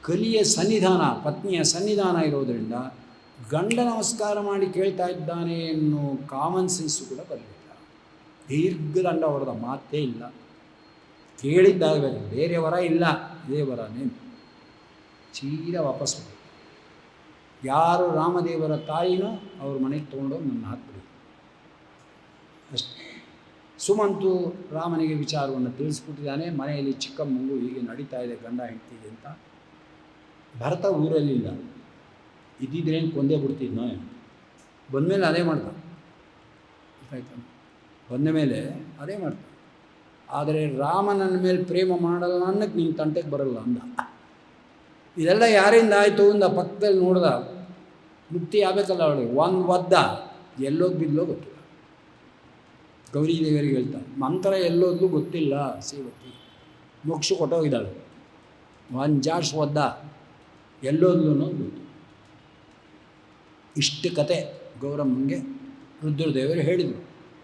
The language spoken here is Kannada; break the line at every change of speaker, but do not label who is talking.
ಕಲಿಯ ಸನ್ನಿಧಾನ, ಪತ್ನಿಯ ಸನ್ನಿಧಾನ ಇರೋದರಿಂದ ಗಂಡ ನಮಸ್ಕಾರ ಮಾಡಿ ಕೇಳ್ತಾ ಇದ್ದಾನೆ ಅನ್ನೋ ಕಾಮನ್ ಸೆನ್ಸು ಕೂಡ ಬರಲಿಲ್ಲ. ದೀರ್ಘ ದಂಡ ಹೊಡೆದ ಮಾತೇ ಇಲ್ಲ. ಕೇಳಿದ್ದಾಗಬೇಕು, ಬೇರೆ ವರ ಇಲ್ಲ, ಇದೇ ವರನೇನು. ಚೀರ ವಾಪಸ್ ಮಾಡಿ, ಯಾರು ರಾಮದೇವರ ತಾಯಿನೋ ಅವ್ರ ಮನೆಗೆ ತೊಗೊಂಡೋಗಿ ನನ್ನ ಹಾಕ್ಬಿಡಿ ಅಷ್ಟೇ. ಸುಮಂತು ರಾಮನಿಗೆ ವಿಚಾರವನ್ನು ತಿಳಿಸ್ಬಿಟ್ಟಿದ್ದಾನೆ. ಮನೆಯಲ್ಲಿ ಚಿಕ್ಕ ಮಗು ಹೀಗೆ ನಡೀತಾ ಇದೆ ಗಂಡ ಹೆಂಡ್ತಿಗೆ ಅಂತ. ಭರತ ಊರಲ್ಲಿಲ್ಲ, ಇದ್ದಿದ್ರೇನು ಕೊಂದೇ ಬಿಡ್ತಿದ್ನೋ. ಬಂದಮೇಲೆ ಅದೇ ಮಾಡ್ತಾನೆ, ಆಯ್ತಾ, ಬಂದ ಮೇಲೆ ಅದೇ ಮಾಡ್ತಾನೆ. ಆದರೆ ರಾಮನ ಮೇಲೆ ಪ್ರೇಮ ಮಾಡಲ್ಲ ಅನ್ನಕ್ಕೆ ನಿನ್ನ ತಂಟೆಗೆ ಬರಲ್ಲ ಅಂದ. ಇದೆಲ್ಲ ಯಾರಿಂದ ಆಯಿತು ಅಂದ. ಪಕ್ಕದಲ್ಲಿ ನೋಡ್ದ, ಮುಕ್ತಿ ಆಗಬೇಕಲ್ಲ ಅವಳಿಗೆ. ಒಂದು ಒದ್ದ, ಎಲ್ಲೋಗಿ ಬಿದ್ದಲೋ ಗೊತ್ತಿಲ್ಲ. ಗೌರಿ ದೇವರಿಗೆ ಹೇಳ್ತಾನೆ, ಮಂತ್ರ ಎಲ್ಲೋದ್ಲು ಗೊತ್ತಿಲ್ಲ ಸೇವತಿ, ಮೋಕ್ಷ ಕೊಟ್ಟೋಗಿದ್ದಾಳೆ. ಒಂದು ಜಾಡ್ಸ್ ಒದ್ದ, ಎಲ್ಲೋದ್ಲು ಅನ್ನೋದು ಗೊತ್ತು. ಇಷ್ಟು ಕತೆ ಗೌರಮ್ಮನಿಗೆ ರುದ್ರದೇವರು ಹೇಳಿದರು.